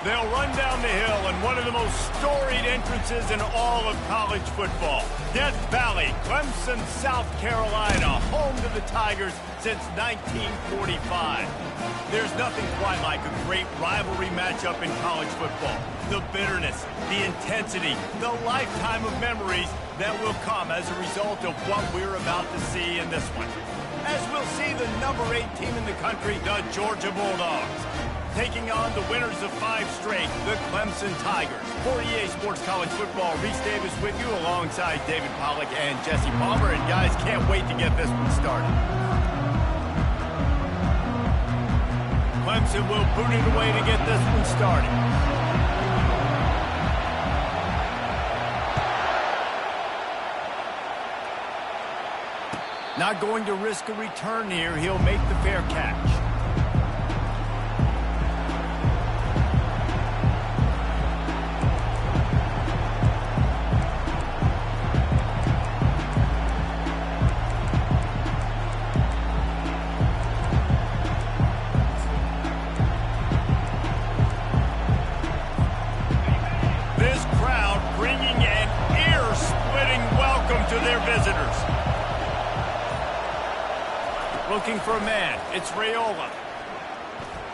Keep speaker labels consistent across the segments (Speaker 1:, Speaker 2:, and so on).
Speaker 1: They'll run down the hill in one of the most storied entrances in all of college football. Death Valley, Clemson, South Carolina, home to the Tigers since 1945. There's nothing quite like a great rivalry matchup in college football. The bitterness, the intensity, the lifetime of memories that will come as a result of what we're about to see in this one. As we'll see the number 8 team in the country, the Georgia Bulldogs, taking on the winners of 5 straight, the Clemson Tigers. For EA Sports College Football, Reese Davis with you alongside David Pollack and Jesse Palmer. And guys, can't wait to get this one started. Clemson will boot it away to get this one started. Not going to risk a return here. He'll make the fair catch. This crowd bringing an ear-splitting welcome to their visitors. Looking for a man. It's Raiola.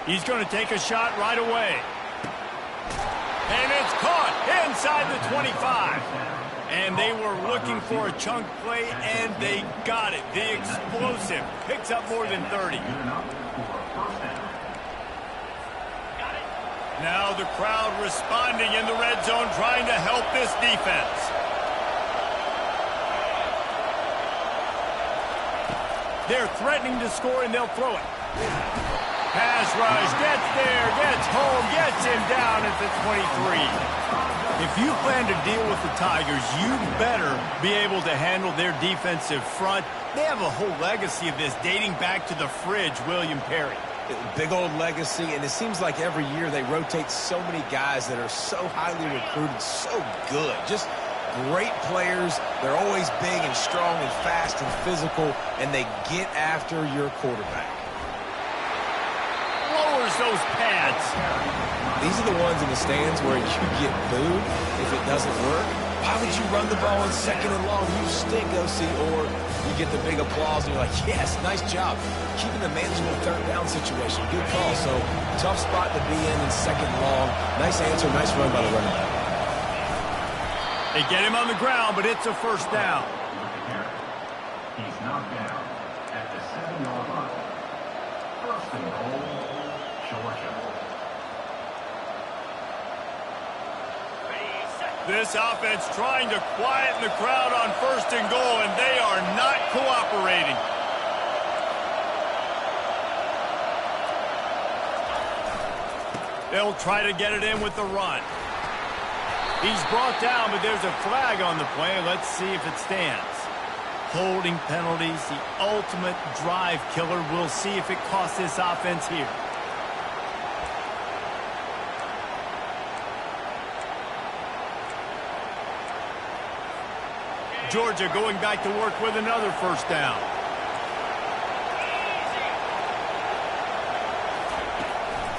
Speaker 1: He's going to take a shot right away. And it's caught inside the 25. And they were looking for a chunk play, and they got it. The explosive picks up more than 30. Now the crowd responding in the red zone, trying to help this defense. They're threatening to score, and they'll throw it. Pass rush, gets there, gets home, gets him down at the 23. If you plan to deal with the Tigers, you better be able to handle their defensive front. They have a whole legacy of this dating back to the fridge, William Perry.
Speaker 2: Big old legacy, and it seems like every year they rotate so many guys that are so highly recruited, so good. Just great players. They're always big and strong and fast and physical, and they get after your quarterback.
Speaker 1: Lowers those pads.
Speaker 2: These are the ones in the stands where you get booed if it doesn't work. Why would you run the ball in 2nd and long? You stink, OC. Or you get the big applause, and you're like, yes, nice job. Keeping the manageable 3rd down situation. Good call. So, tough spot to be in 2nd and long. Nice answer, nice run by the running back.
Speaker 1: They get him on the ground, but it's a 1st down.
Speaker 3: He's knocked down at the 7-yard line. 1st and goal, Georgia.
Speaker 1: This offense trying to quieten the crowd on 1st and goal, and they are not cooperating. They'll try to get it in with the run. He's brought down, but there's a flag on the play. Let's see if it stands. Holding penalties, the ultimate drive killer. We'll see if it costs this offense here. Georgia going back to work with another 1st down.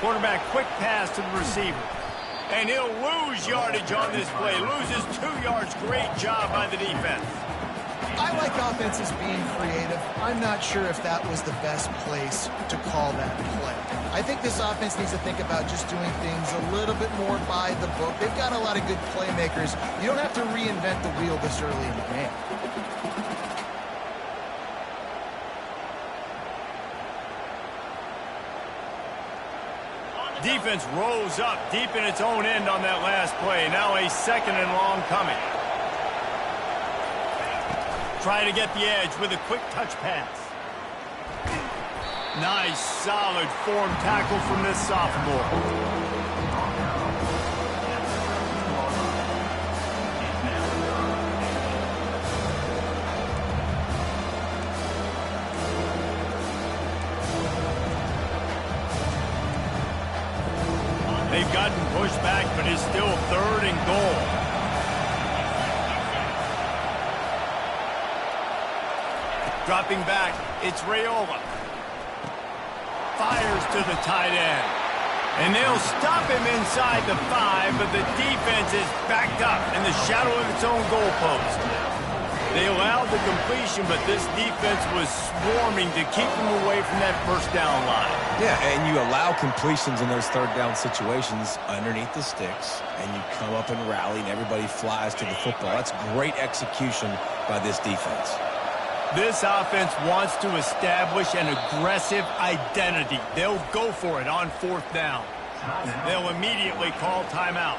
Speaker 1: Quarterback, quick pass to the receiver. And he'll lose yardage on this play. Loses 2 yards. Great job by the defense.
Speaker 4: I like offenses being creative. I'm not sure if that was the best place to call that play. I think this offense needs to think about just doing things a little bit more by the book. They've got a lot of good playmakers. You don't have to reinvent the wheel this early in the game.
Speaker 1: Defense rose up deep in its own end on that last play. Now a 2nd and long coming. Trying to get the edge with a quick touch pass. Nice, solid form tackle from this sophomore. They've gotten pushed back, but it's still 3rd and goal. Dropping back, it's Raiola. Fires to the tight end. And they'll stop him inside the 5, but the defense is backed up in the shadow of its own goalpost. They allowed the completion, but this defense was swarming to keep them away from that first down line.
Speaker 2: Yeah, and you allow completions in those third down situations underneath the sticks, and you come up and rally, and everybody flies to the football. That's great execution by this defense.
Speaker 1: This offense wants to establish an aggressive identity. They'll go for it on fourth down. They'll immediately call timeout.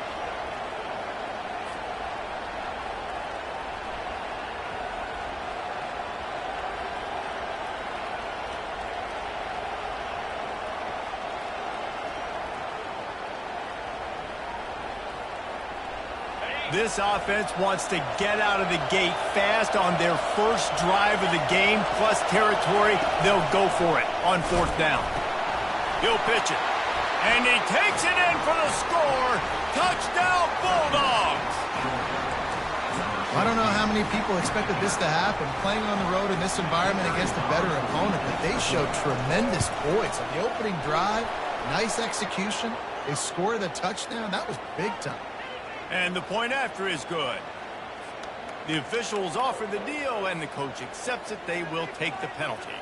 Speaker 1: This offense wants to get out of the gate fast on their first drive of the game, plus territory. They'll go for it on fourth down. He'll pitch it. And he takes it in for the score. Touchdown, Bulldogs!
Speaker 4: I don't know how many people expected this to happen, playing on the road in this environment against a better opponent, but they showed tremendous poise on the opening drive. Nice execution. They scored a touchdown. That was big time.
Speaker 1: And the point after is good. The officials offer the deal, and the coach accepts it. They will take the penalty.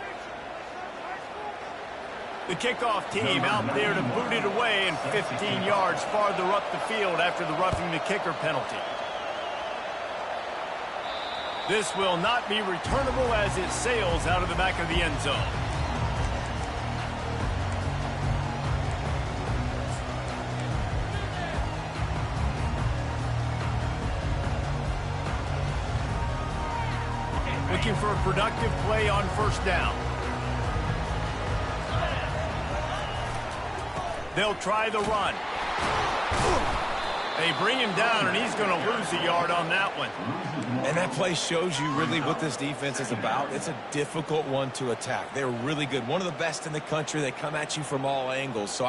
Speaker 1: The kickoff team out there to boot it away and 15 yards farther up the field after the roughing the kicker penalty. This will not be returnable as it sails out of the back of the end zone. Looking for a productive play on first down. They'll try the run. They bring him down, and he's going to lose a yard on that one.
Speaker 2: And that play shows you really what this defense is about. It's a difficult one to attack. They're really good. One of the best in the country. They come at you from all angles. So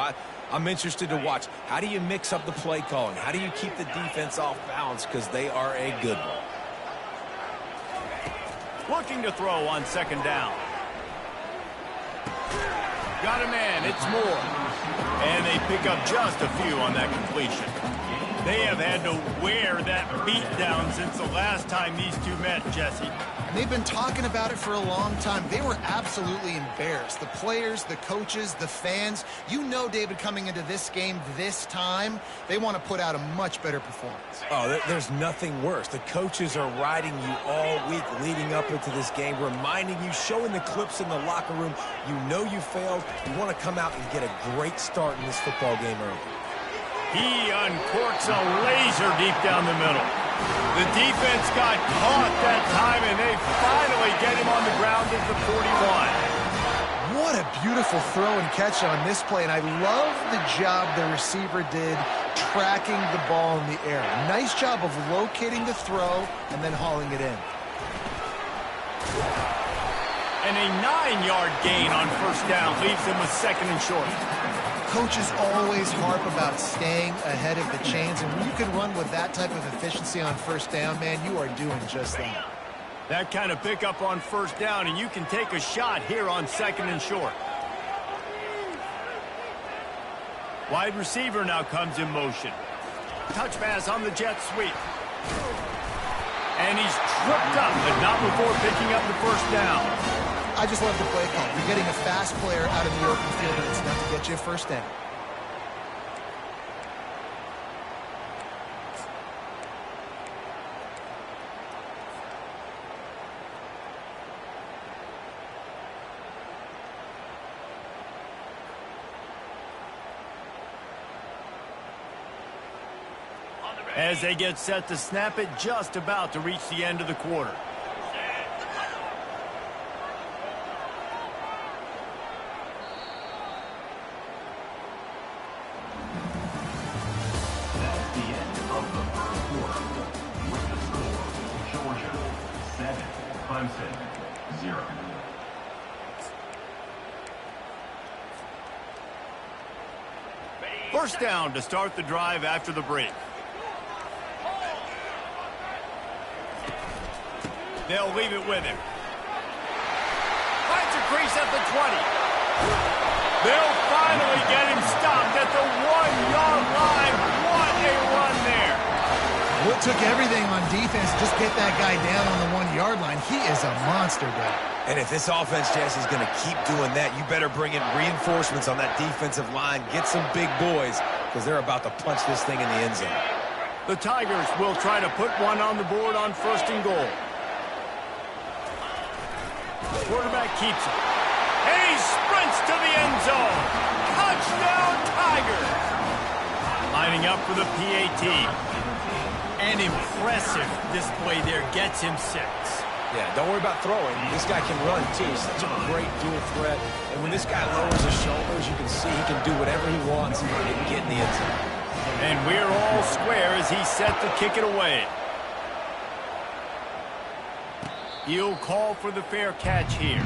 Speaker 2: I'm interested to watch. How do you mix up the play calling? How do you keep the defense off balance? Because they are a good one.
Speaker 1: Looking to throw on second down. Got a man, it's Moore. And they pick up just a few on that completion. They have had to wear that beat down since the last time these two met, Jesse.
Speaker 4: And they've been talking about it for a long time. They were absolutely embarrassed. The players, the coaches, the fans. You know, David, coming into this game this time, they want to put out a much better performance.
Speaker 2: Oh, there's nothing worse. The coaches are riding you all week leading up into this game, reminding you, showing the clips in the locker room. You know you failed. You want to come out and get a great start in this football game early.
Speaker 1: He uncorks a laser deep down the middle. The defense got caught that time, and they finally get him on the ground at the 41.
Speaker 4: What a beautiful throw and catch on this play, and I love the job the receiver did tracking the ball in the air. Nice job of locating the throw and then hauling it in.
Speaker 1: And a 9-yard gain on first down leaves them with second and short.
Speaker 4: Coaches always harp about staying ahead of the chains, and when you can run with that type of efficiency on first down, man, you are doing just that.
Speaker 1: That kind of pickup on first down, and you can take a shot here on second and short. Wide receiver now comes in motion. Touch pass on the jet sweep. And he's tripped up, but not before picking up the first down.
Speaker 4: I just love the play call. You're getting a fast player out of the open field, and it's enough to get you a first down.
Speaker 1: As they get set to snap it, just about to reach the end of the quarter.
Speaker 3: Clemson, 0.
Speaker 1: First down to start the drive after the break. They'll leave it with him. Finds a crease at the 20. They'll finally get him stopped at the
Speaker 4: it took everything on defense to just get that guy down on the 1-yard line. He is a monster guy.
Speaker 2: And if this offense, Jesse, is going to keep doing that, you better bring in reinforcements on that defensive line. Get some big boys, because they're about to punch this thing in the end zone.
Speaker 1: The Tigers will try to put one on the board on 1st and goal. The quarterback keeps it. And he sprints to the end zone. Touchdown, Tigers! Lining up for the PAT. An impressive display there. Gets him 6.
Speaker 2: Yeah, don't worry about throwing. This guy can run, too. Such a great dual threat. And when this guy lowers his shoulders, you can see he can do whatever he wants and get in the end zone.
Speaker 1: And we're all square as he's set to kick it away. He'll call for the fair catch here.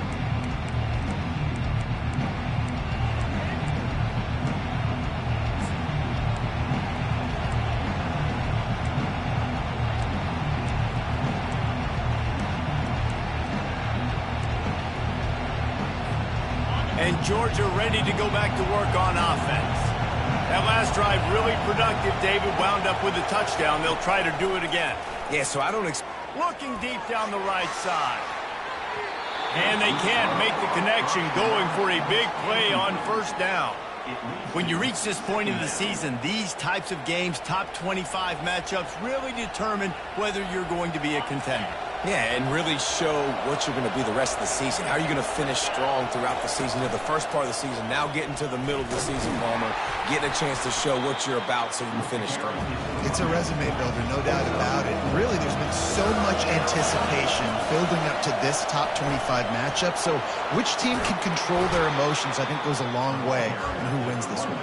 Speaker 1: And Georgia ready to go back to work on offense. That last drive really productive. David wound up with a touchdown. They'll try to do it again.
Speaker 2: Yeah, so I don't
Speaker 1: Looking deep down the right side. And they can't make the connection, going for a big play on 1st down. When you reach this point in the season, these types of games, top 25 matchups, really determine whether you're going to be a contender.
Speaker 2: Yeah, and really show what you're going to be the rest of the season. How are you going to finish strong throughout the season? You know, the first part of the season, now getting to the middle of the season, Palmer, getting a chance to show what you're about so you can finish strong.
Speaker 4: It's a resume builder, no doubt about it. Really, there's been so much anticipation building up to this top 25 matchup. So which team can control their emotions, I think, goes a long way in who wins this one.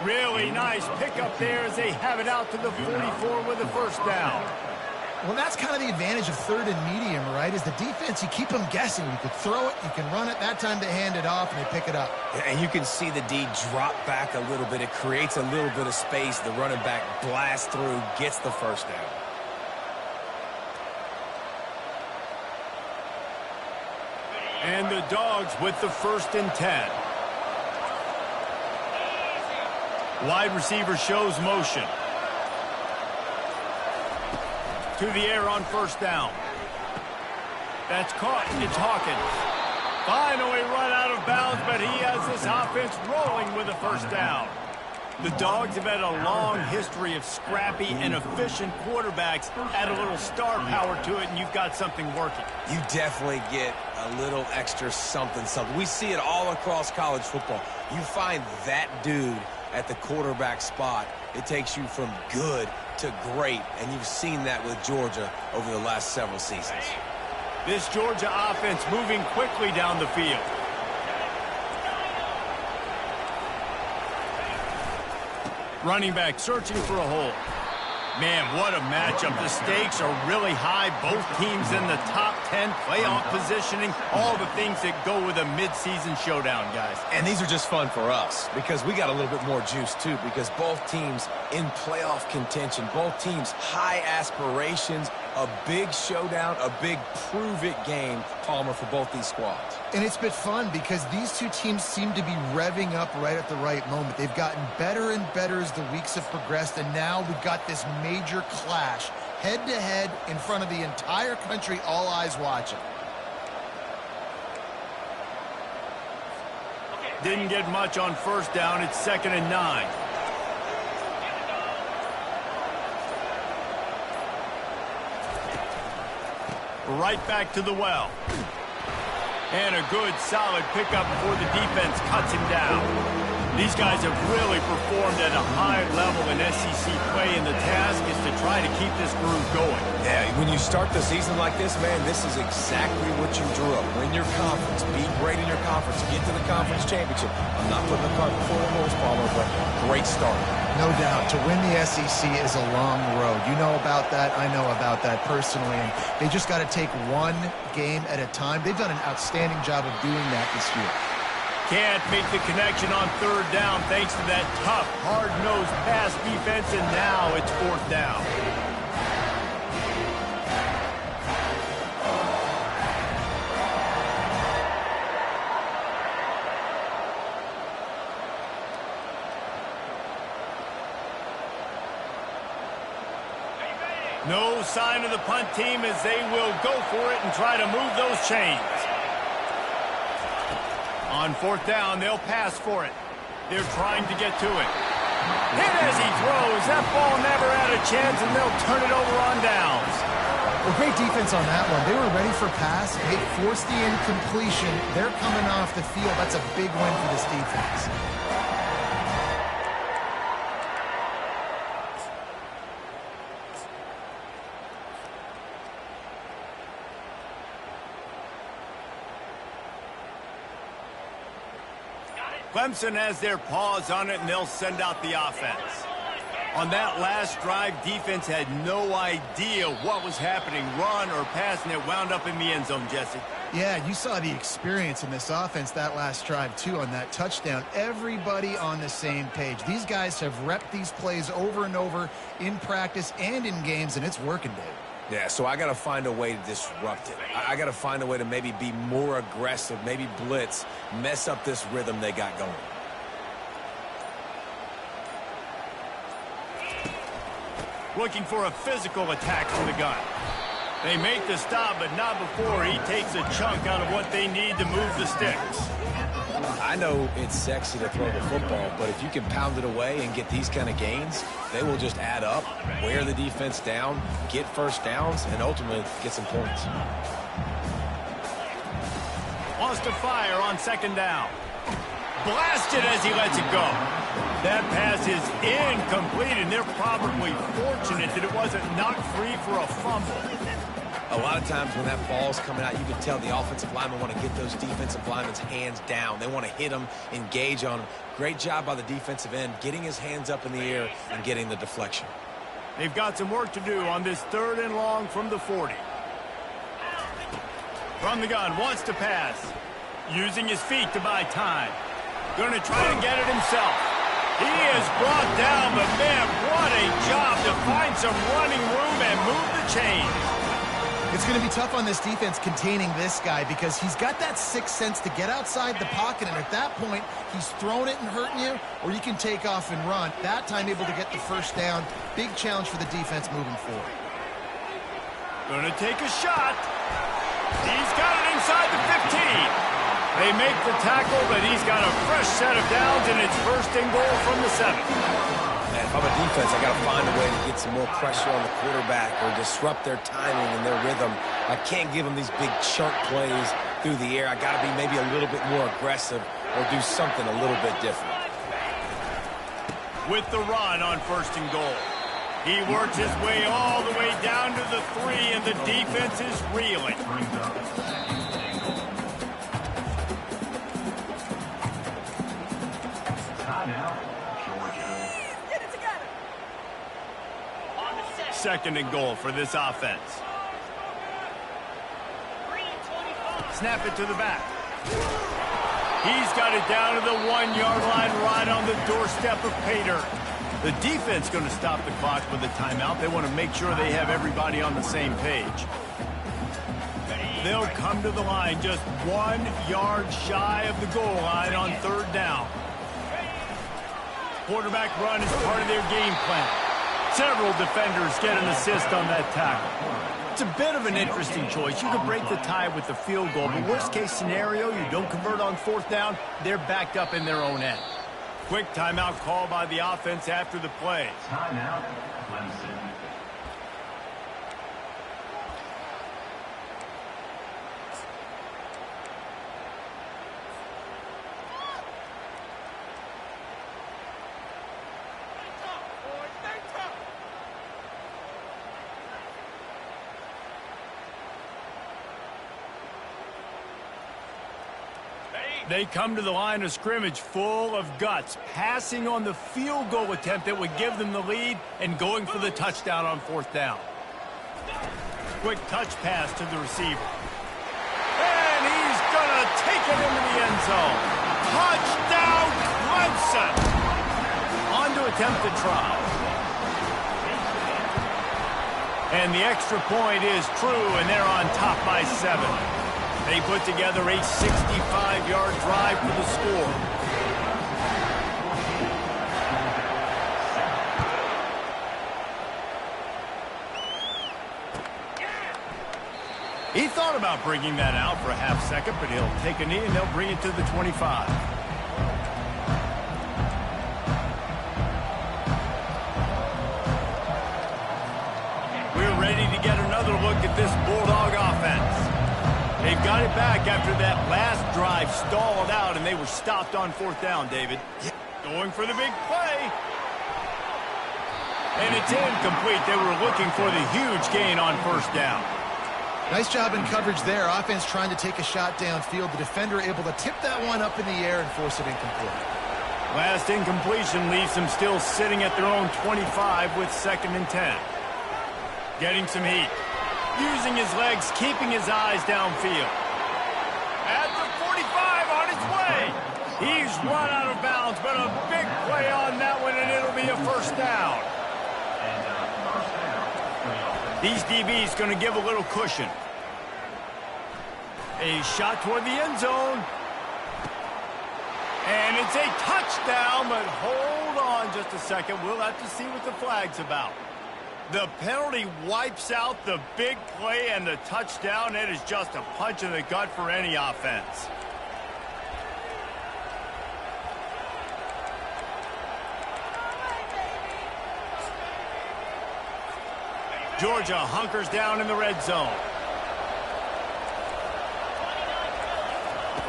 Speaker 1: Really nice pickup there as they have it out to the 44 with a 1st down.
Speaker 4: Well, that's kind of the advantage of 3rd and medium, right? Is the defense, you keep them guessing. You could throw it, you can run it. That time they hand it off and they pick it up.
Speaker 2: And you can see the D drop back a little bit. It creates a little bit of space. The running back blasts through, gets the 1st down.
Speaker 1: And the Dogs with the 1st and 10. Wide receiver shows motion. To the air on 1st down. That's caught. It's Hawkins. Finally run out of bounds, but he has this offense rolling with a 1st down. The Dogs have had a long history of scrappy and efficient quarterbacks. Add a little star power to it, and you've got something working.
Speaker 2: You definitely get a little extra something. We see it all across college football. You find that dude at the quarterback spot, it takes you from good to great, and you've seen that with Georgia over the last several seasons.
Speaker 1: This Georgia offense moving quickly down the field. Running back searching for a hole. Man, what a matchup. The stakes are really high. Both teams in the top 10, playoff positioning, all the things that go with a midseason showdown, guys.
Speaker 2: And these are just fun for us because we got a little bit more juice, too, because both teams in playoff contention, both teams high aspirations, a big showdown, a big prove-it game, Palmer, for both these squads.
Speaker 4: And it's been fun because these two teams seem to be revving up right at the right moment. They've gotten better and better as the weeks have progressed, and now we've got this major clash, head-to-head in front of the entire country, all eyes watching.
Speaker 1: Didn't get much on 1st down. It's 2nd and 9. Right back to the well. And a good, solid pickup before the defense cuts him down. These guys have really performed at a high level in SEC play, and the task is to try to keep this groove going.
Speaker 2: Yeah, when you start the season like this, man, this is exactly what you drew up. Win your conference, be great in your conference, get to the conference championship. I'm not putting the cart before the horse, Palmer, but great start.
Speaker 4: No doubt. To win the SEC is a long road. You know about that. I know about that personally. And they just got to take one game at a time. They've done an outstanding job of doing that this year.
Speaker 1: Can't make the connection on 3rd down thanks to that tough, hard-nosed pass defense, and now it's 4th down. No sign of the punt team as they will go for it and try to move those chains. On fourth down, they'll pass for it. They're trying to get to it. Hit as he throws. That ball never had a chance, and they'll turn it over on downs.
Speaker 4: Well, great defense on that one. They were ready for pass. They forced the incompletion. They're coming off the field. That's a big win for this defense.
Speaker 1: Clemson has their paws on it, and they'll send out the offense. On that last drive, defense had no idea what was happening, run or pass, and it wound up in the end zone, Jesse.
Speaker 4: Yeah, you saw the experience in this offense that last drive, too, on that touchdown. Everybody on the same page. These guys have repped these plays over and over in practice and in games, and it's working, Dave.
Speaker 2: Yeah, so I got to find a way to disrupt it. I got to find a way to maybe be more aggressive, maybe blitz, mess up this rhythm they got going.
Speaker 1: Looking for a physical attack from the gun. They make the stop, but not before he takes a chunk out of what they need to move the sticks.
Speaker 2: I know it's sexy to throw the football, but if you can pound it away and get these kind of gains, they will just add up, wear the defense down, get first downs, and ultimately get some points.
Speaker 1: Wants to fire on second down. Blasted as he lets it go. That pass is incomplete, and they're probably fortunate that it wasn't knocked free for a fumble.
Speaker 2: A lot of times when that ball's coming out, you can tell the offensive linemen want to get those defensive linemen's hands down. They want to hit them, engage on them. Great job by the defensive end, getting his hands up in the air and getting the deflection.
Speaker 1: They've got some work to do on this 3rd and long from the 40. From the gun, wants to pass. Using his feet to buy time. Going to try and get it himself. He is brought down, but man, what a job to find some running room and move the chains.
Speaker 4: It's going to be tough on this defense containing this guy because he's got that sixth sense to get outside the pocket, and at that point, he's throwing it and hurting you, or you can take off and run. That time able to get the first down. Big challenge for the defense moving forward.
Speaker 1: Going to take a shot. He's got it inside the 15. They make the tackle, but he's got a fresh set of downs, and it's 1st and goal from the 7.
Speaker 2: Man, if I'm a defense, I got to find a way to get some more pressure on the quarterback or disrupt their timing and their rhythm. I can't give them these big chunk plays through the air. I got to be maybe a little bit more aggressive or do something a little bit different.
Speaker 1: With the run on 1st and goal. He works his way all the way down to the 3, and the defense is reeling. Second and goal for this offense. Snap it to the back. He's got it down to the 1-yard line right on the doorstep of Pater. The defense going to stop the clock with a timeout. They want to make sure they have everybody on the same page. They'll come to the line just 1 yard shy of the goal line on 3rd down. Quarterback run is part of their game plan. Several defenders get an assist on that tackle. It's a bit of an interesting choice. You could break the tie with the field goal, but worst case scenario, you don't convert on 4th down, they're backed up in their own end. Quick timeout call by the offense after the play.
Speaker 3: Timeout, Clemson.
Speaker 1: They come to the line of scrimmage full of guts, passing on the field goal attempt that would give them the lead and going for the touchdown on 4th down. Quick touch pass to the receiver. And he's going to take it into the end zone. Touchdown, Clemson! On to attempt the try. And the extra point is true, and they're on top by 7. They put together a 65-yard drive for the score. thought about bringing that out for a half second, but he'll take a knee and they'll bring it to the 25. We're ready to get another look at this Bulldog offense. They've got it back after that last drive stalled out, and they were stopped on fourth down, David. Going for the big play. And it's incomplete. They were looking for the huge gain on first down.
Speaker 4: Nice job in coverage there. Offense trying to take a shot downfield. The defender able to tip that one up in the air and force it incomplete.
Speaker 1: Last incompletion leaves them still sitting at their own 25 with 2nd and 10. Getting some heat. Using his legs, keeping his eyes downfield. At the 45 on his way. He's run out of bounds, but a big play on that one, and it'll be a first down. These DBs going to give a little cushion. A shot toward the end zone. And it's a touchdown, but hold on just a second. We'll have to see what the flag's about. The penalty wipes out the big play and the touchdown. It is just a punch in the gut for any offense. Georgia hunkers down in the red zone.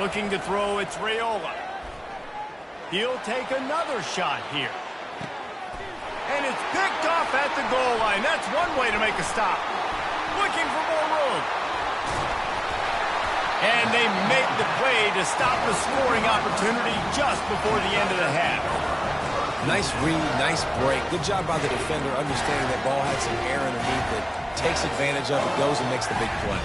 Speaker 1: Looking to throw, it's Raiola. He'll take another shot here. And it's picked off at the goal line. That's one way to make a stop. Looking for more room. And they make the play to stop the scoring opportunity just before the end of the half.
Speaker 2: Nice read, nice break. Good job by the defender understanding that ball had some air underneath it. Takes advantage of it, goes and makes the big play.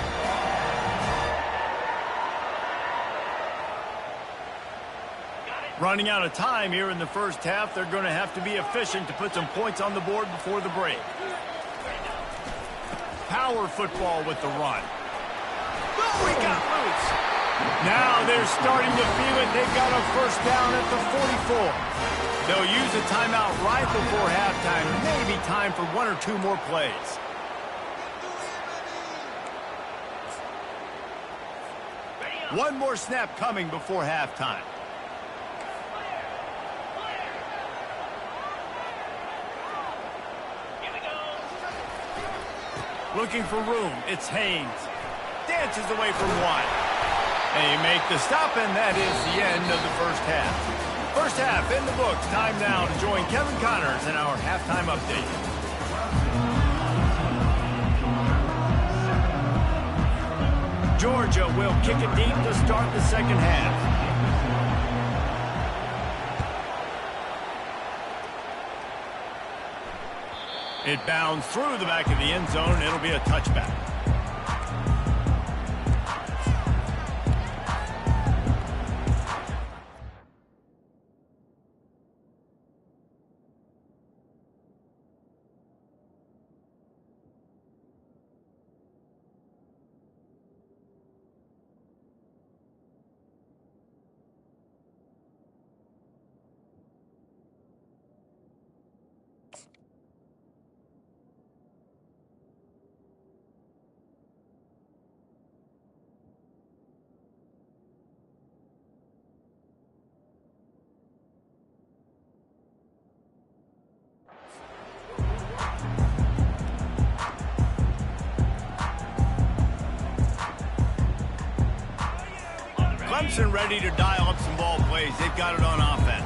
Speaker 1: Running out of time here in the first half. They're going to have to be efficient to put some points on the board before the break. Power football with the run. Oh, he got loose. Now they're starting to feel it. They've got a first down at the 44. They'll use a timeout right before halftime. Maybe time for one or two more plays. One more snap coming before halftime. Looking for room. It's Haynes. Dances away from one. They make the stop, and that is the end of the first half. First half in the books. Time now to join Kevin Connors in our halftime update. Georgia will kick it deep to start the second half. It bounds through the back of the end zone. It'll be a touchback. Clemson ready to dial up some ball plays. They've got it on offense.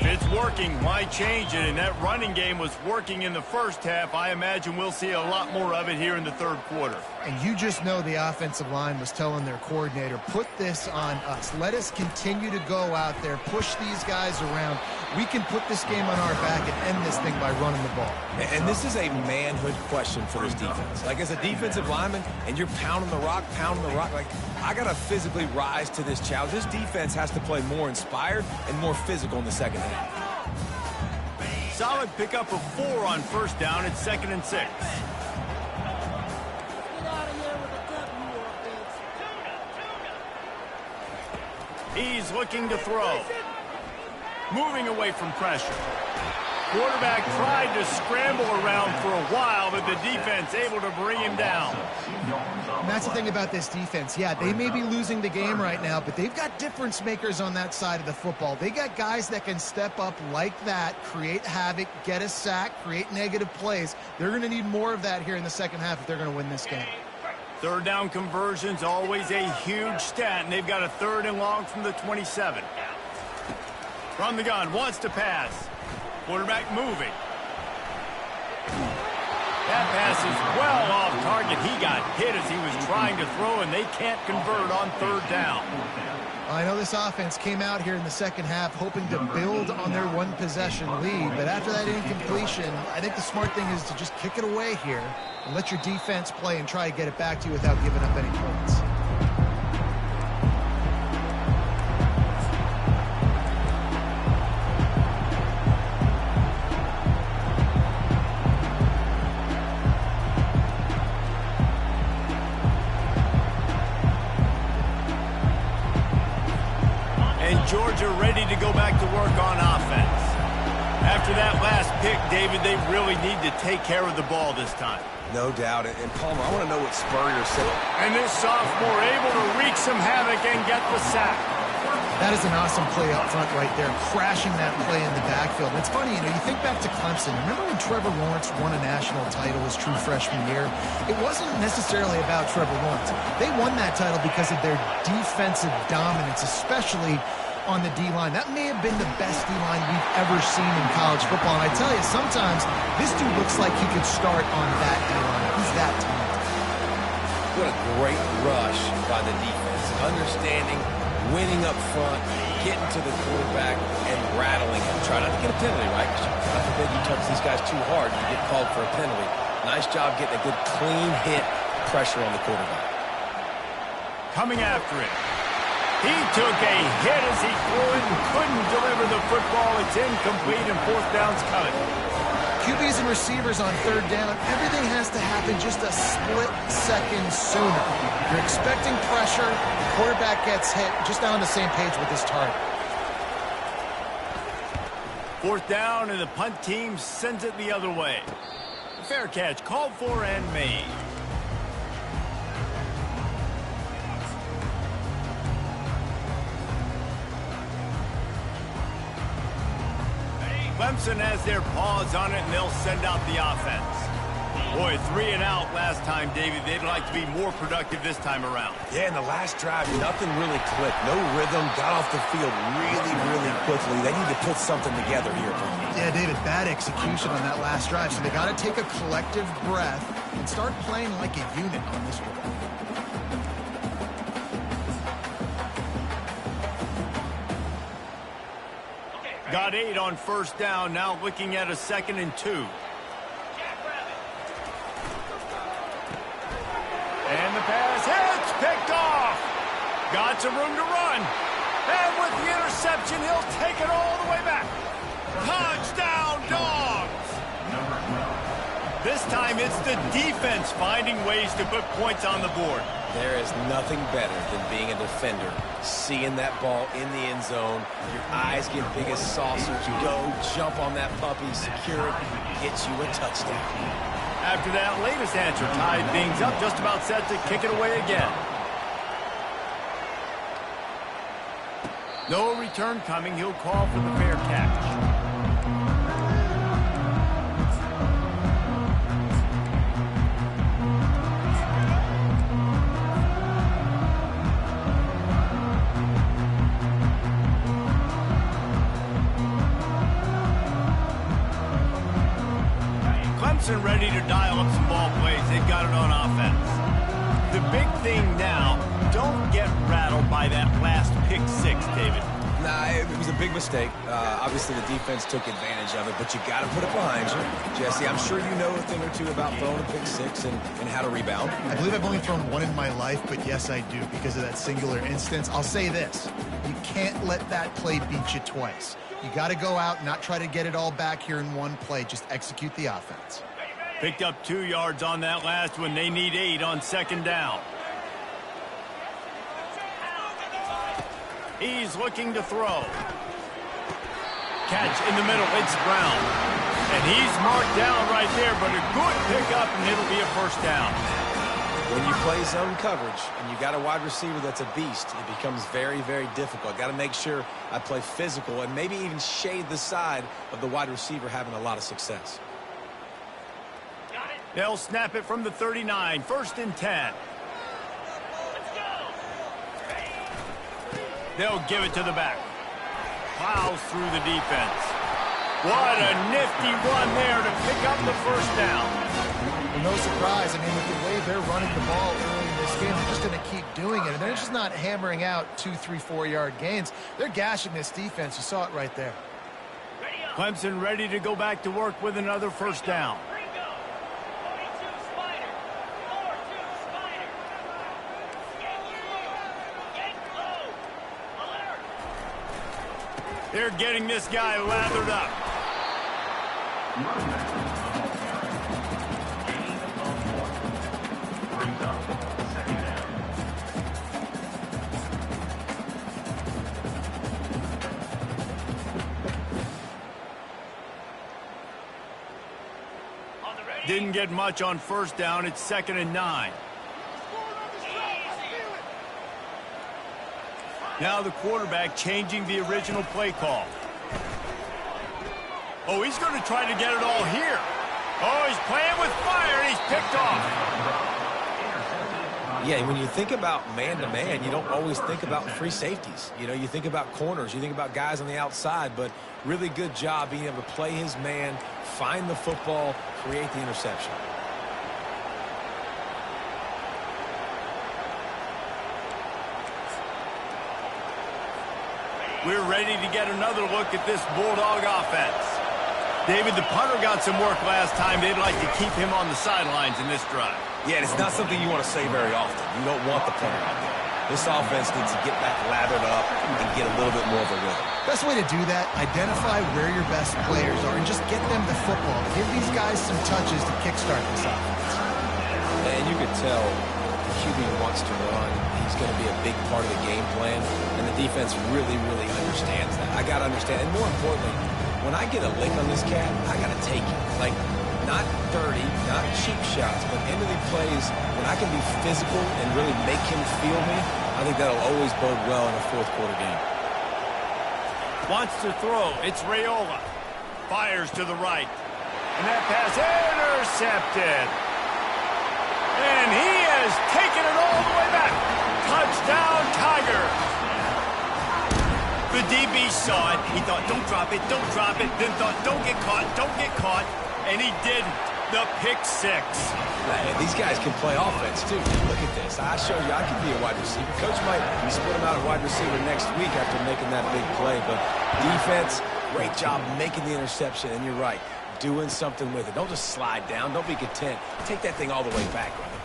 Speaker 1: If it's working, why change it? And that running game was working in the first half. I imagine we'll see a lot more of it here in the third quarter.
Speaker 4: And you just know the offensive line was telling their coordinator, put this on us. Let us continue to go out there, push these guys around. We can put this game on our back and end this thing by running the ball.
Speaker 2: And this is a manhood question for this defense. Like, as a defensive lineman, and you're pounding the rock, like, I got to physically rise to this challenge. This defense has to play more inspired and more physical in the second half.
Speaker 1: Solid pickup of 4 on first down. It's 2nd and 6. He's looking to throw. Moving away from pressure. Quarterback tried to scramble around for a while, but the defense able to bring him down.
Speaker 4: And that's the thing about this defense. Yeah, they may be losing the game right now, but they've got difference makers on that side of the football. They got guys that can step up like that, create havoc, get a sack, create negative plays. They're going to need more of that here in the second half if they're going to win this game.
Speaker 1: Third down conversion's always a huge stat, and they've got a 3rd and long from the 27. From the gun, wants to pass. Quarterback moving. That pass is well off target. He got hit as he was trying to throw, and they can't convert on 3rd down.
Speaker 4: I know this offense came out here in the second half hoping to build on their one-possession lead, but after that incompletion, I think the smart thing is to just kick it away here and let your defense play and try to get it back to you without giving up any points.
Speaker 1: Georgia ready to go back to work on offense. After that last pick, David, they really need to take care of the ball this time.
Speaker 2: No doubt. And Palmer, I want to know what Spurrier said.
Speaker 1: And this sophomore able to wreak some havoc and get the sack.
Speaker 4: That is an awesome play up front right there, crashing that play in the backfield. And it's funny, you think back to Clemson. Remember when Trevor Lawrence won a national title his true freshman year? It wasn't necessarily about Trevor Lawrence. They won that title because of their defensive dominance, especially on the D-line. That may have been the best D-line we've ever seen in college football. And I tell you, sometimes this dude looks like he could start on that D-line. He's that talented.
Speaker 2: What a great rush by the defense. Understanding, winning up front, getting to the quarterback, and rattling him. Try not to get a penalty, right? Because God forbid you touch these guys too hard, you get called for a penalty. Nice job getting a good clean hit, pressure on the quarterback.
Speaker 1: Coming after it. He took a hit as he threw it and couldn't deliver the football. It's incomplete and 4th down's coming.
Speaker 4: QBs and receivers on 3rd down, everything has to happen just a split second sooner. You're expecting pressure, the quarterback gets hit, just not on the same page with his target.
Speaker 1: 4th down, and the punt team sends it the other way. Fair catch, called for and made. Clemson has their paws on it, and they'll send out the offense. Boy, 3 and out last time, David. They'd like to be more productive this time around.
Speaker 2: Yeah, in the last drive, nothing really clicked. No rhythm, got off the field really, really quickly. They need to put something together here.
Speaker 4: Yeah, David, bad execution on that last drive, so they got to take a collective breath and start playing like a unit on this one.
Speaker 1: Got 8 on 1st down, now looking at a 2nd and 2. And the pass hits, picked off. Got some room to run. And with the interception, he'll take it all the way back. Touchdown, Dogs! This time it's the defense finding ways to put points on the board.
Speaker 2: There is nothing better than being a defender, seeing that ball in the end zone. Your eyes get big as saucers. You go, jump on that puppy, secure it, gets you a touchdown.
Speaker 1: After that latest answer, tied things up, just about set to kick it away again. No return coming. He'll call for the fair catch. Clemson ready to dial up some ball plays. They've got it on offense. The big thing now, don't get rattled by that last pick 6, David.
Speaker 2: Nah, it was a big mistake. Obviously, the defense took advantage of it, but you got to put it behind you. Jesse, I'm sure you know a thing or two about throwing a pick 6 and how to rebound.
Speaker 4: I believe I've only thrown one in my life, but yes, I do because of that singular instance. I'll say this. You can't let that play beat you twice. You got to go out, not try to get it all back here in one play. Just execute the offense.
Speaker 1: Picked up 2 yards on that last one. They need 8 on 2nd down. He's looking to throw. Catch in the middle. It's Brown. He's marked down right there, but a good pickup, and it'll be a first down.
Speaker 2: When you play zone coverage and you got a wide receiver that's a beast, it becomes very, very difficult. Got to make sure I play physical and maybe even shade the side of the wide receiver having a lot of success.
Speaker 1: They'll snap it from the 39, 1st and 10. They'll give it to the back. Plows through the defense. What a nifty run there to pick up the first down.
Speaker 4: Well, no surprise. I mean, with the way they're running the ball early in this game, they're just going to keep doing it. And they're just not hammering out 2, 3, 4-yard gains. They're gashing this defense. You saw it right there.
Speaker 1: Clemson ready to go back to work with another first down. They're getting this guy lathered up. Didn't get much on first down. It's 2nd and 9. Now the quarterback changing the original play call. Oh, he's going to try to get it all here. Oh, he's playing with fire, and he's picked off.
Speaker 2: Yeah, when you think about man-to-man, you don't always think about free safeties. You know, you think about corners, you think about guys on the outside, but really good job being able to play his man, find the football, create the interception.
Speaker 1: We're ready to get another look at this Bulldog offense. David, the punter got some work last time. They'd like to keep him on the sidelines in this drive.
Speaker 2: Yeah, it's not something you want to say very often. You don't want the punter out there. This offense needs to get back lathered up and get a little bit more of a rhythm.
Speaker 4: Best way to do that, identify where your best players are and just get them the football. Give these guys some touches to kickstart this offense.
Speaker 2: And you could tell the QB wants to run. He's going to be a big part of the game plan, and the defense really, really understands that. I got to understand, and more importantly, when I get a lick on this cat, I got to take it. Like, not dirty, not cheap shots, but into the plays when I can be physical and really make him feel me, I think that'll always bode well in a fourth quarter game.
Speaker 1: Wants to throw. It's Raiola. Fires to the right. And that pass intercepted. And he has taken it all the way back. Touchdown, Tigers. The DB saw it. He thought, don't drop it, don't drop it. Then thought, don't get caught, don't get caught. And he didn't. The pick six.
Speaker 2: Man, these guys can play offense, too. Look at this. I showed you I can be a wide receiver. Coach might split him out at wide receiver next week after making that big play. But defense, great job making the interception. And you're right, doing something with it. Don't just slide down. Don't be content. Take that thing all the way back, brother.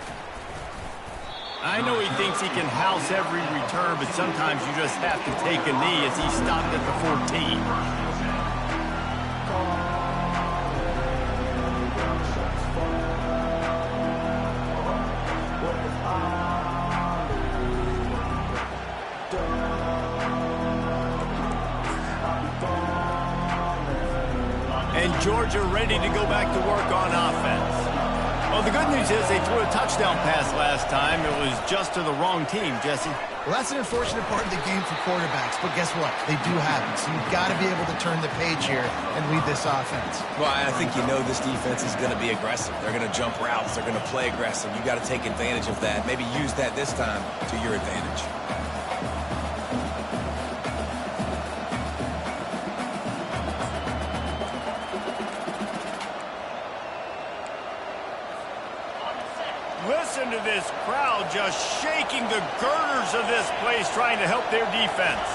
Speaker 1: I know he thinks he can house every return, but sometimes you just have to take a knee as he stopped at the 14. And Georgia ready to go back to work on offense. Well, the good news is they threw a touchdown pass last time. It was just to the wrong team, Jesse.
Speaker 4: Well, that's an unfortunate part of the game for quarterbacks, but guess what? They do have it, so you've got to be able to turn the page here and lead this offense.
Speaker 2: Well, I think you know this defense is going to be aggressive. They're going to jump routes. They're going to play aggressive. You got to take advantage of that. Maybe use that this time to your advantage.
Speaker 1: Listen to this crowd just shaking the girders of this place, trying to help their defense.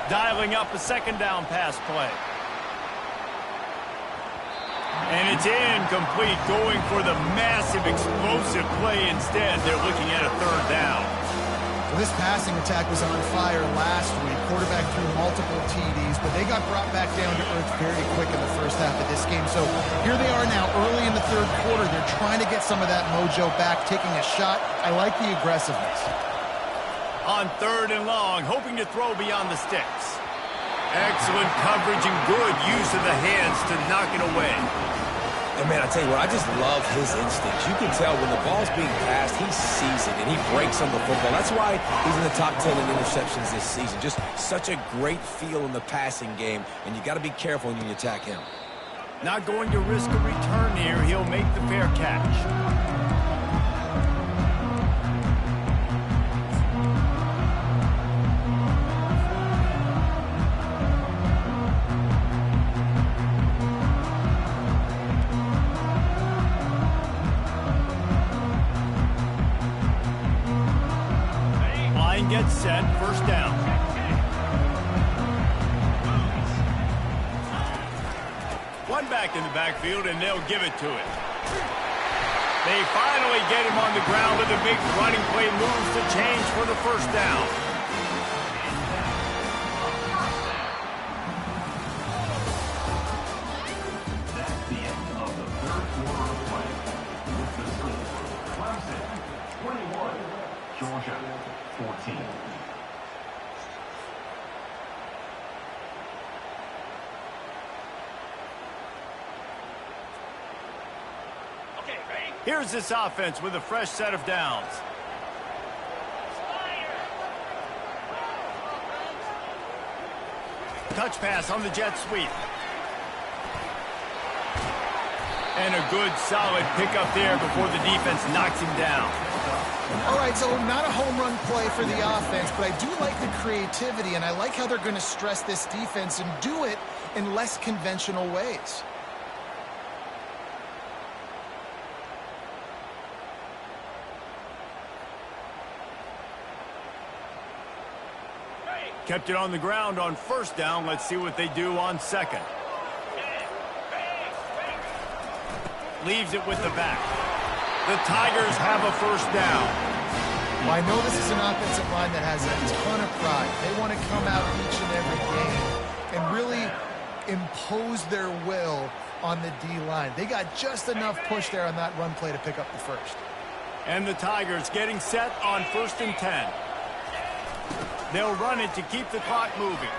Speaker 1: Dialing up a second down pass play. And it's incomplete, going for the massive explosive play instead. They're looking at a third down.
Speaker 4: Well, this passing attack was on fire last week. Quarterback threw multiple TDs, but they got brought back down to earth very quick in the first half of this game. So here they are now early in the third quarter. They're trying to get some of that mojo back, taking a shot. I like the aggressiveness.
Speaker 1: On 3rd and long, hoping to throw beyond the sticks. Excellent coverage and good use of the hands to knock it away.
Speaker 2: And, man, I tell you what, I just love his instincts. You can tell when the ball's being passed, he sees it, and he breaks on the football. That's why he's in the top 10 in interceptions this season. Just such a great feel in the passing game, and you got to be careful when you attack him.
Speaker 1: Not going to risk a return here. He'll make the fair catch. Gets set, first down. One back in the backfield, and they'll give it to it. They finally get him on the ground with a big running play, moves the change for the first down.
Speaker 3: That's the end of the third quarter of play. With the score, Clemson 21, Georgia 14.
Speaker 1: Here's this offense with a fresh set of downs. Touch pass on the jet sweep. And a good, solid pickup there before the defense knocks him down.
Speaker 4: All right, so not a home run play for the offense, but I do like the creativity, and I like how they're going to stress this defense and do it in less conventional ways.
Speaker 1: Kept it on the ground on first down. Let's see what they do on second. Leaves it with the back. The Tigers have a first down.
Speaker 4: Well, I know this is an offensive line that has a ton of pride. They want to come out each and every game and really impose their will on the D-line. They got just enough push there on that run play to pick up the first.
Speaker 1: And the Tigers getting set on 1st and 10. They'll run it to keep the clock moving.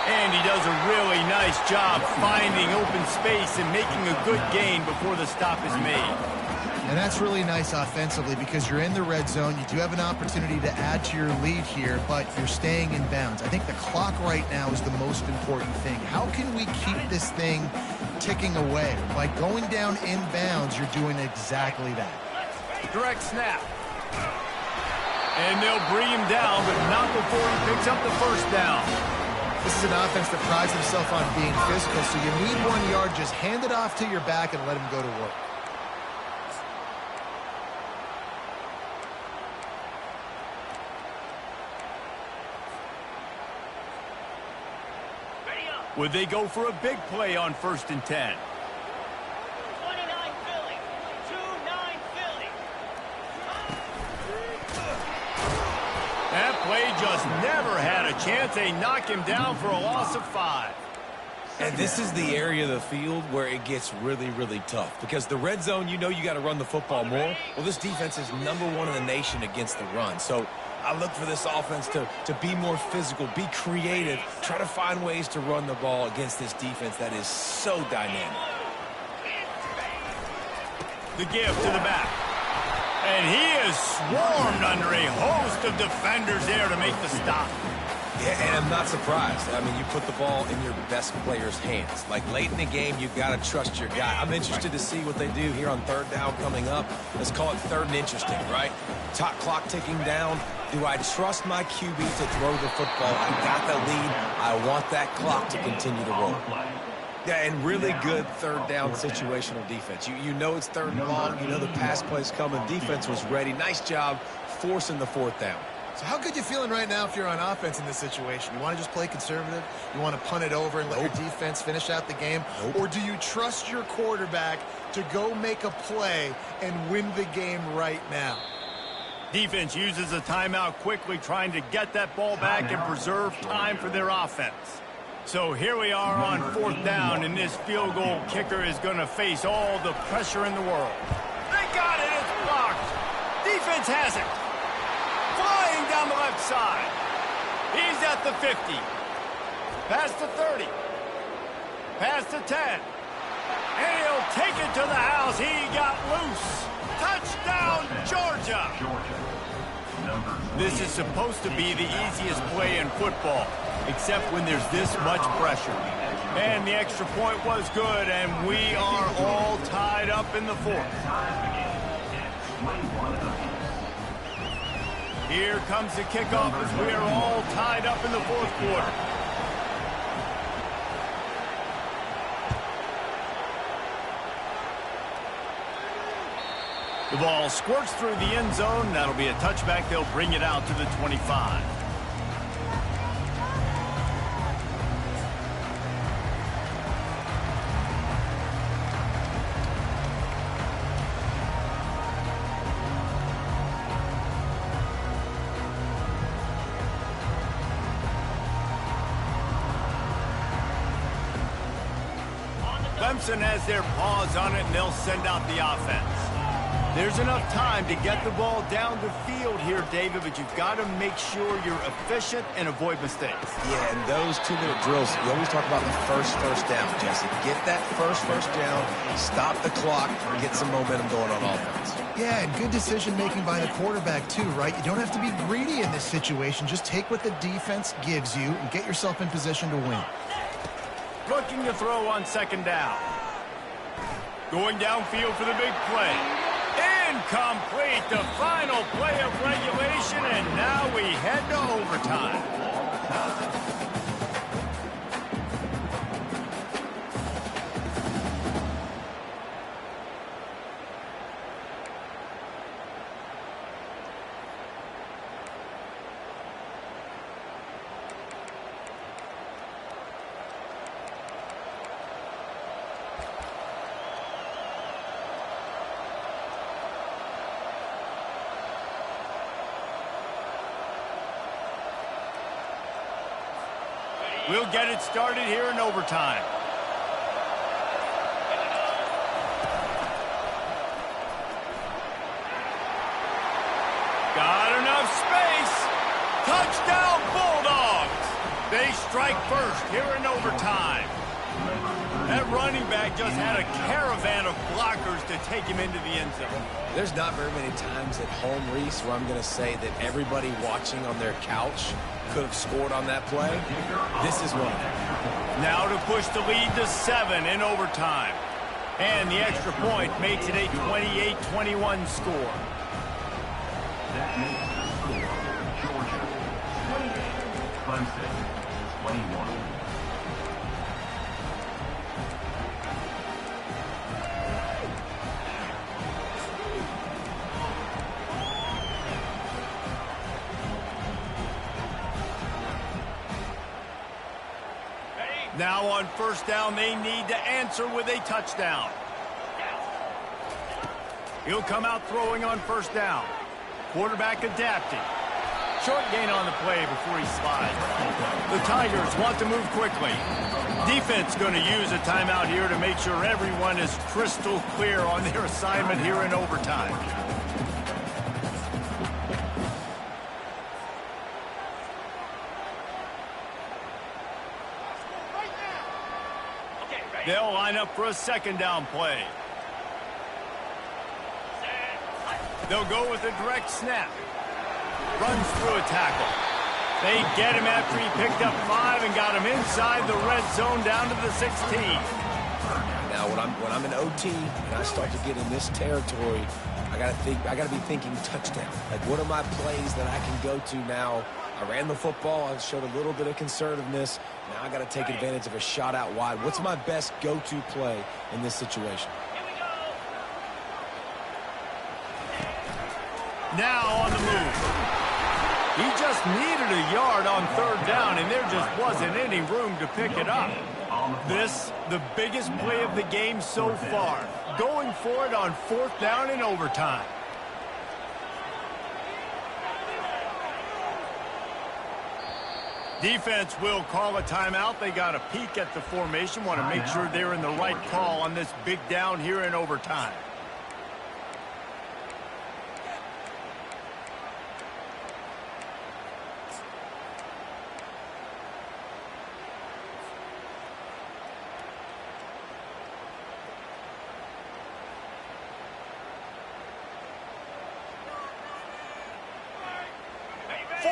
Speaker 1: And he does a really nice job finding open space and making a good gain before the stop is made.
Speaker 4: And that's really nice offensively because you're in the red zone. You do have an opportunity to add to your lead here, but you're staying in bounds. I think the clock right now is the most important thing. How can we keep this thing ticking away? By going down in bounds, you're doing exactly that.
Speaker 1: Direct snap. And they'll bring him down, but not before he picks up the first down.
Speaker 4: This is an offense that prides himself on being physical, so you need 1 yard. Just hand it off to your back and let him go to work.
Speaker 1: Would they go for a big play on 1st and 10? That play just never had a chance. They knock him down for a loss of 5.
Speaker 2: And this is the area of the field where it gets really, really tough. Because the red zone, you know you got to run the football more. Well, this defense is #1 in the nation against the run. So I look for this offense to be more physical, be creative, try to find ways to run the ball against this defense that is so dynamic.
Speaker 1: The give to the back. And he is swarmed under a host of defenders there to make the stop.
Speaker 2: Yeah, and I'm not surprised. I mean, you put the ball in your best player's hands. Like, late in the game, you've got to trust your guy. I'm interested to see what they do here on 3rd down coming up. Let's call it 3rd and interesting, right? Top clock ticking down. Do I trust my QB to throw the football? I got the lead. I want that clock to continue to roll. Yeah, and really good 3rd down situational defense. You know it's 3rd and long. You know the pass play's coming. Defense was ready. Nice job forcing the 4th down.
Speaker 4: So how good you feeling right now if you're on offense in this situation? You want to just play conservative? You want to punt it over and let your defense finish out the game? Or do you trust your quarterback to go make a play and win the game right now?
Speaker 1: Defense uses a timeout quickly, trying to get that ball back and preserve time for their offense. So here we are on 4th down, and this field goal kicker is going to face all the pressure in the world. They got it. It's blocked. Defense has it. Flying down the left side. He's at the 50. Past the 30. Past the 10. And he'll take it to the house. He got loose. Touchdown, Georgia. This is supposed to be the easiest play in football, except when there's this much pressure. And the extra point was good, and we are all tied up in the fourth. Here comes the kickoff as we are all tied up in the fourth quarter. The ball squirts through the end zone. That'll be a touchback. They'll bring it out to the 25. Clemson has their paws on it, and they'll send out the offense. There's enough time to get the ball down the field here, David, but you've got to make sure you're efficient and avoid mistakes.
Speaker 2: Yeah, and those 2-minute drills, you always talk about the first down, Jesse. Get that first down, stop the clock, get some momentum going on offense.
Speaker 4: Yeah, and good decision-making by the quarterback, too, right? You don't have to be greedy in this situation. Just take what the defense gives you and get yourself in position to win.
Speaker 1: Looking to throw on second down. Going downfield for the big play. Incomplete, the final play of regulation, and now we head to overtime. We'll get it started here in overtime. Got enough space. Touchdown, Bulldogs. They strike first here in overtime. That running back just had a caravan of blockers to take him into the end zone.
Speaker 2: There's not very many times at home, Reese, where I'm going to say that everybody watching on their couch could have scored on that play. This is one.
Speaker 1: Now to push the lead to 7 in overtime. And the extra point makes it a 28-21 score.
Speaker 3: That makes the score Georgia 28, Clemson 21.
Speaker 1: Now on first down, they need to answer with a touchdown. He'll come out throwing on first down. Quarterback adapting. Short gain on the play before he slides. The Tigers want to move quickly. Defense going to use a timeout here to make sure everyone is crystal clear on their assignment here in overtime. They'll line up for a second down play. They'll go with a direct snap. Runs through a tackle. They get him after he picked up 5 and got him inside the red zone down to the 16.
Speaker 2: Now, when I'm in OT and I start to get in this territory, I gotta be thinking touchdown. Like, what are my plays that I can go to now? I ran the football. I showed a little bit of conservativeness. Now I got to take advantage of a shot out wide. What's my best go-to play in this situation?
Speaker 1: Now on the move. He just needed a yard on third down, and there just wasn't any room to pick it up. This, the biggest play of the game so far. Going for it on fourth down in overtime. Defense will call a timeout. They got a peek at the formation. Want to make sure they're in the right call on this big down here in overtime.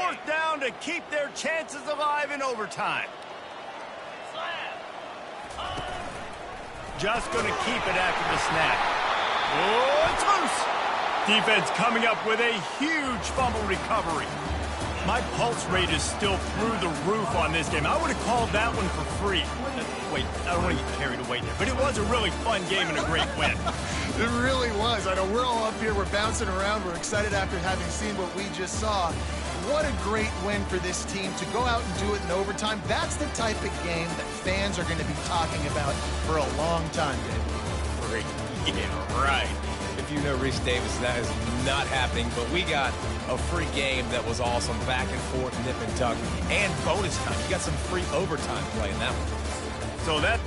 Speaker 1: 4th down to keep their chances alive in overtime. Just going to keep it after the snap. Oh, it's loose. Defense coming up with a huge fumble recovery. My pulse rate is still through the roof on this game. I would have called that one for free. Wait, I don't want to get carried away there. But it was a really fun game and a great win.
Speaker 4: It really was. I know we're all up here. We're bouncing around. We're excited after having seen what we just saw. What a great win for this team to go out and do it in overtime. That's the type of game that fans are going to be talking about for a long time, David.
Speaker 2: Yeah, right. If you know Reese Davis, that is not happening. But we got a free game that was awesome. Back and forth, nip and tuck, and bonus time. You got some free overtime play in that one.
Speaker 1: So that